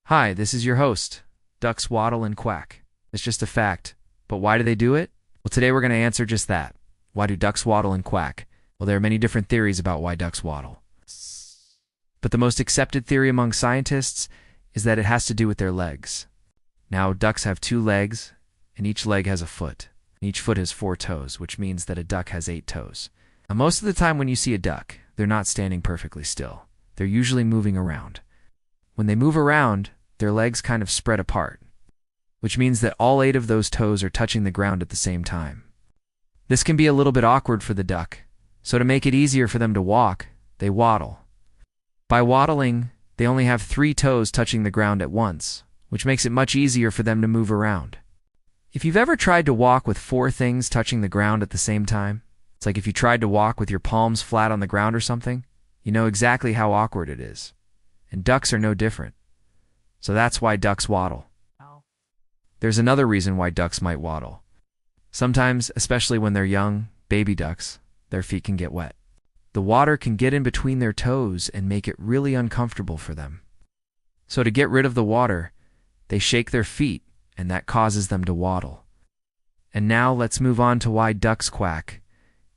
Hi, this is your host. Ducks waddle and quack. It's just a fact. But why do they do it? Well, today we're going to answer just that. Why do ducks waddle and quack? Well, there are many different theories about why ducks waddle. But the most accepted theory among scientists is that it has to do with their legs. Now, ducks have 2 legs, and each leg has a foot. Each foot has 4 toes, which means that a duck has 8 toes. Now, most of the time when you see a duck, they're not standing perfectly still. They're usually moving around. When they move around, their legs kind of spread apart, which means that all 8 of those toes are touching the ground at the same time. This can be a little bit awkward for the duck, so to make it easier for them to walk, they waddle. By waddling, they only have 3 toes touching the ground at once, which makes it much easier for them to move around. If you've ever tried to walk with 4 things touching the ground at the same time, it's like if you tried to walk with your palms flat on the ground or something, you know exactly how awkward it is. And ducks are no different. So that's why ducks waddle. There's another reason why ducks might waddle. Sometimes, especially when they're young, baby ducks, their feet can get wet. The water can get in between their toes and make it really uncomfortable for them. So to get rid of the water, they shake their feet, and that causes them to waddle. And now let's move on to why ducks quack.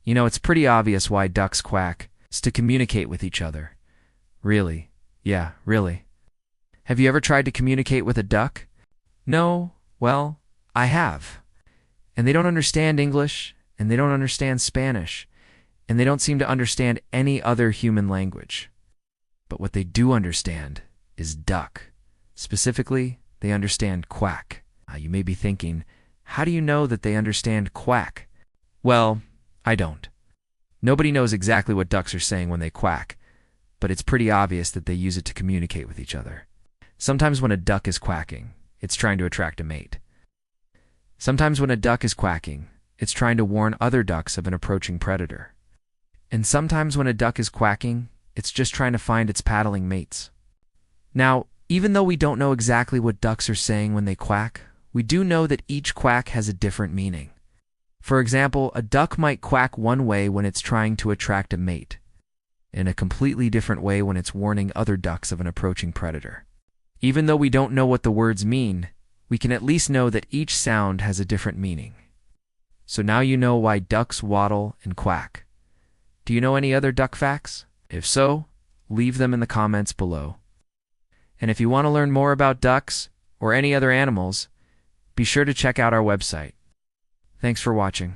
You know, it's pretty obvious why ducks quack. It's to communicate with each other. Really? Yeah, really. Have you ever tried to communicate with a duck? No? Well, I have. And they don't understand English, and they don't understand Spanish, and they don't seem to understand any other human language. But what they do understand is duck. Specifically, they understand quack. You may be thinking, how do you know that they understand quack? Well, I don't. Nobody knows exactly what ducks are saying when they quack, but it's pretty obvious that they use it to communicate with each other. Sometimes when a duck is quacking, it's trying to attract a mate. Sometimes when a duck is quacking, it's trying to warn other ducks of an approaching predator. And sometimes when a duck is quacking, it's just trying to find its paddling mates. Now, even though we don't know exactly what ducks are saying when they quack, we do know that each quack has a different meaning. For example, a duck might quack one way when it's trying to attract a mate, in a completely different way when it's warning other ducks of an approaching predator. Even though we don't know what the words mean, we can at least know that each sound has a different meaning. So now you know why ducks waddle and quack. Do you know any other duck facts? If so, leave them in the comments below. And if you want to learn more about ducks or any other animals, be sure to check out our website. Thanks for watching.